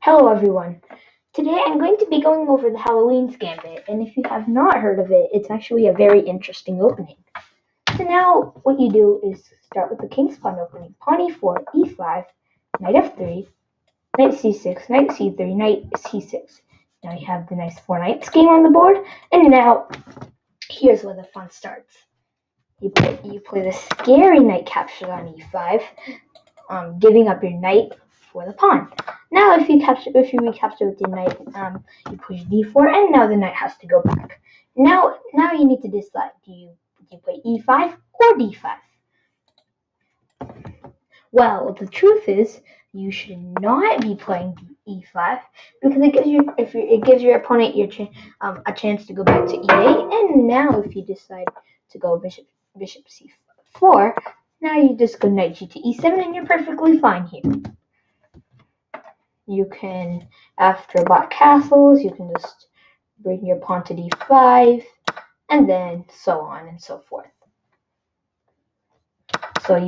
Hello everyone. Today I'm going to be going over the Halloween's Gambit, and if you have not heard of it, it's actually a very interesting opening. So now what you do is start with the King's Pawn opening. Pawn e4, e5, knight f3, knight c6, knight c3, knight c6. Now you have the nice four knights game on the board, and now here's where the fun starts. You play the scary knight capture on e5, giving up your knight for the pawn. Now, if you recapture with your knight, you push d4, and now the knight has to go back. Now you need to decide: do you play e5 or d5? Well, the truth is, you should not be playing e5 because it gives your opponent a chance to go back to e8. And now, if you decide to go bishop c4, now you just go knight g to e7, and you're perfectly fine here. You can, after black castles, you can just bring your pawn to d5, and then so on and so forth. So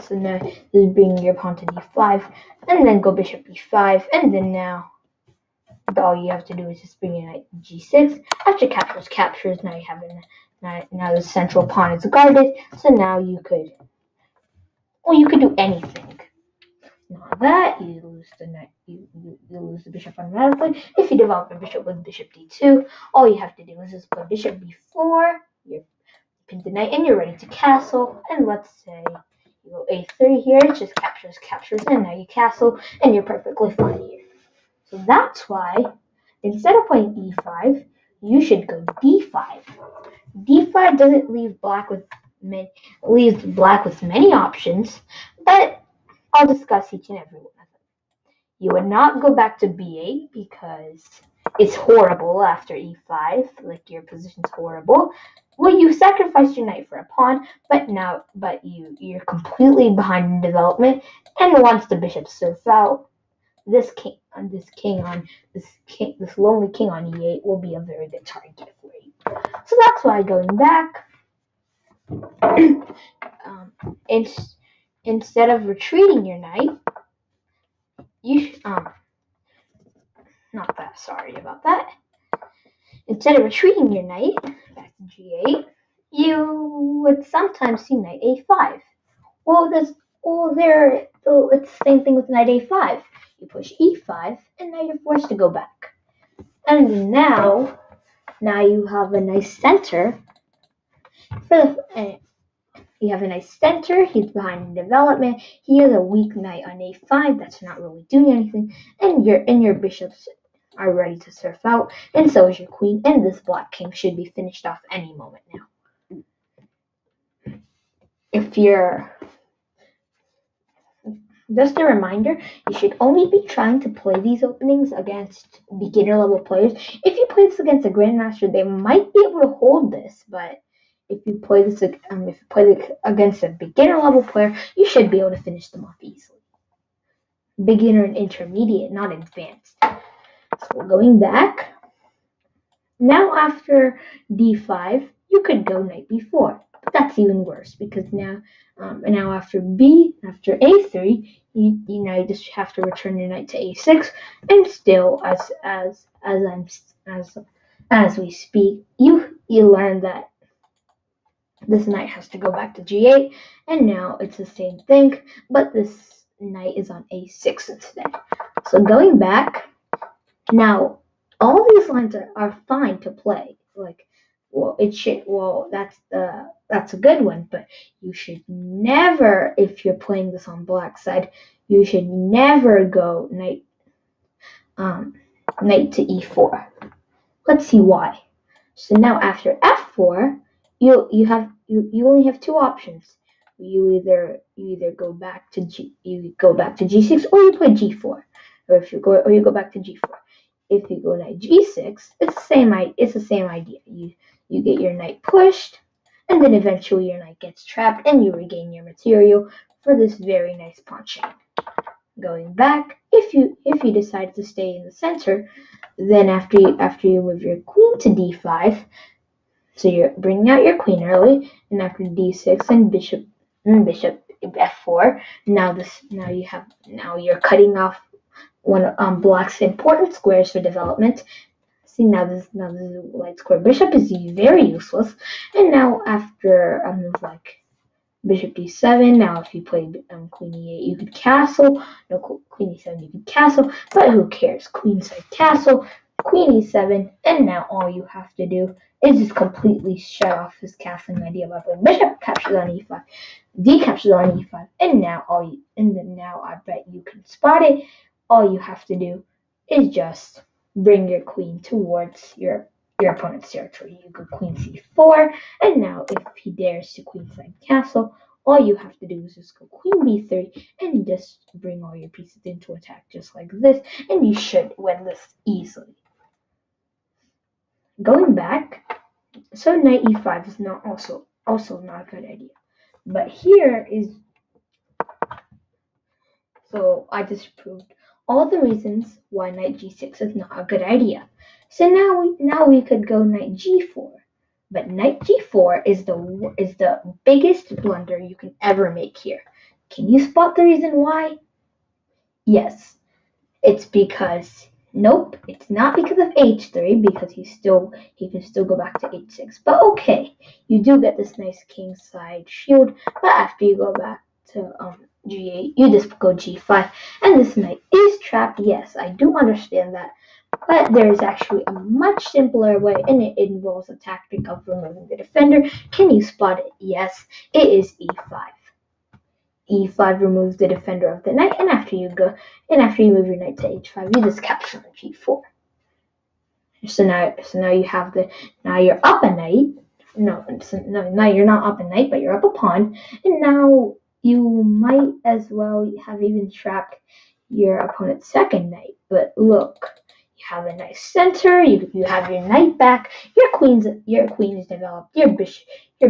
so now just bring your pawn to d5, and then go bishop e5, and then now all you have to do is just bring your knight to g6. After captures, now you have now the central pawn is guarded, so now you could do anything. Not that you lose the knight, you lose the bishop automatically. If you develop a bishop with bishop d2, all you have to do is just play bishop b4. You pin the knight, and you're ready to castle. And let's say you go a3 here, it just captures, and now you castle, and you're perfectly fine here. So that's why instead of playing e5, you should go d5. D5 doesn't leave black with many options, but I'll discuss each and every one of them. You would not go back to b8 because it's horrible after e5, like your position's horrible. Well, you sacrificed your knight for a pawn, but you're completely behind in development, and once the bishop surfs out, this lonely king on e8 will be a very good target for you. So that's why going back, instead of retreating your knight, sorry about that. Instead of retreating your knight back to g8, you would sometimes see knight a5. It's the same thing with knight a5. You push e5, and now you're forced to go back. And now you have a nice center. You have a nice center. He's behind in development. He has a weak knight on a5 that's not really doing anything, and your bishops are ready to surf out, and so is your queen. And this black king should be finished off any moment now. Just a reminder, you should only be trying to play these openings against beginner level players. If you play this against a grandmaster, they might be able to hold this, but if you play this against a beginner level player, you should be able to finish them off easily. Beginner and intermediate, not advanced. So going back, now after d5, you could go knight b4. But that's even worse because now after a3, you just have to return your knight to a6, and still as we speak, you learn that this knight has to go back to g8, and now it's the same thing, but this knight is on a6 instead. So going back, now all these lines are fine to play. That's a good one, but you should never, if you're playing this on black side, you should never go knight to e4. Let's see why. So now after f4, you only have two options. You either go back to g6, or you play g4, or you go back to g4. If you go knight g6, it's the same idea. You get your knight pushed, and then eventually your knight gets trapped, and you regain your material for this very nice pawn chain. Going back, if you decide to stay in the center, then after you move your queen to d5, so you're bringing out your queen early, and after d6 and bishop f4, now you're cutting off blocks important squares for development. See, now this white square bishop is very useless. And now after a move like bishop d7, now if you play queen e8, you could castle. No, queen e7, you could castle. But who cares? Queenside castle, queen e7, and now all you have to do is just completely shut off his castling idea by playing bishop captures on e5, d captures on e5, and now now I bet you can spot it. All you have to do is just bring your queen towards your opponent's territory. You go queen c4, and now if he dares to queenside castle, all you have to do is just go queen b3 and just bring all your pieces into attack just like this, and you should win this easily. Going back, so knight e5 is not also not a good idea. But here is, so I just proved all the reasons why knight g6 is not a good idea. So now we could go knight g4. But knight g4 is the biggest blunder you can ever make here. Can you spot the reason why? Yes, it's because nope, it's not because of h3, because he can still go back to h6. But okay, you do get this nice kingside shield. But after you go back to g8, you just go g5, and this knight is trapped. Yes, I do understand that. But there is actually a much simpler way, and it involves a tactic of removing the defender. Can you spot it? Yes, it is e5. e5 removes the defender of the knight, and after you move your knight to h5, you just capture on g4. So now you have now you're up a knight. No, now you're not up a knight, but you're up a pawn, and now you might as well have even trapped your opponent's second knight. But look, you have a nice center. You have your knight back. Your queen is developed. Your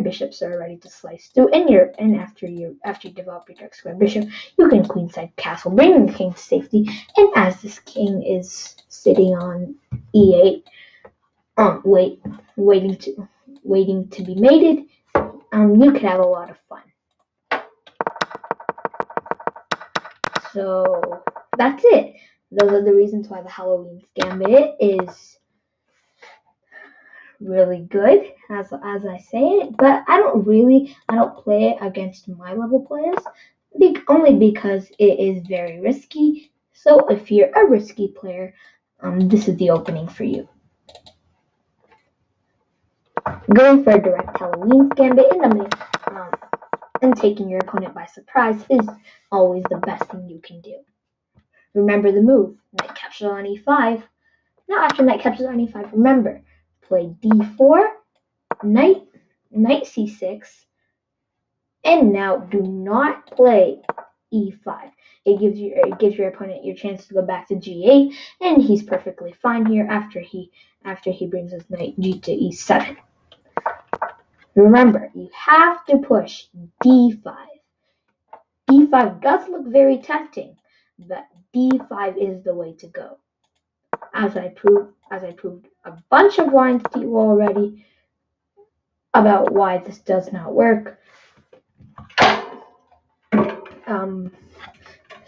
bishops are ready to slice through. And after you develop your dark square bishop, you can queenside castle, bringing the king to safety. And as this king is sitting on e8, waiting to be mated, you could have a lot of fun. So that's it. Those are the reasons why the Halloween Gambit is really good, as I say it. But I don't play it against my level players, only because it is very risky. So if you're a risky player, this is the opening for you. Going for a direct Halloween Gambit and taking your opponent by surprise is always the best thing you can do. Remember the move, knight captures on e5. Now after knight captures on e5, remember, play d4, knight c6, and now do not play e5. It gives your opponent your chance to go back to g8, and he's perfectly fine here after he brings his knight to e7. Remember, you have to push d5. d5 does look very tempting, but d5 is the way to go. As I proved a bunch of lines to you already about why this does not work.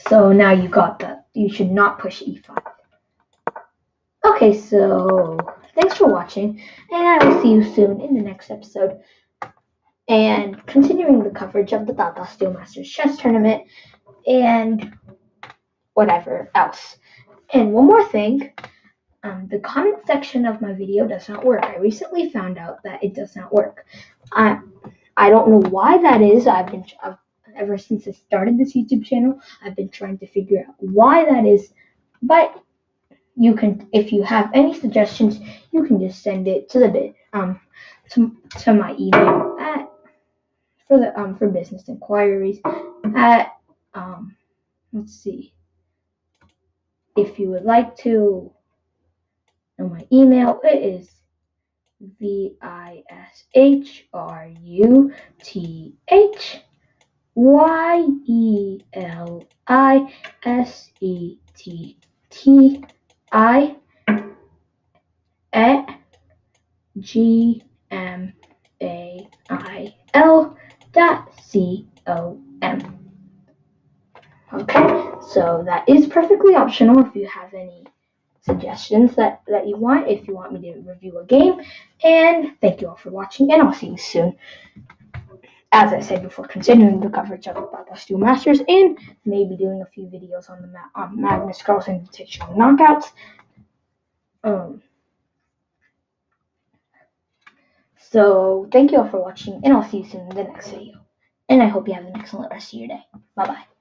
So now you got that. You should not push e5. Okay, so thanks for watching, and I will see you soon in the next episode. And continuing the coverage of the Tata Steel Masters Chess Tournament and whatever else. And one more thing. The comment section of my video does not work. I recently found out that it does not work. I don't know why that is. Ever since I started this YouTube channel, I've been trying to figure out why that is. But you can, if you have any suggestions, you can just send it to to my email for business inquiries at let's see. If you would like to know my email, it is VISHYUTHEITI@gmail.com. Okay, so that is perfectly optional if you have any suggestions that you want, if you want me to review a game. And thank you all for watching, and I'll see you soon. As I said before, continuing the coverage of the Blockbuster Duel Masters and maybe doing a few videos on the Magnus Carlsen Invitational Knockouts. So thank you all for watching, and I'll see you soon in the next video. And I hope you have an excellent rest of your day. Bye bye.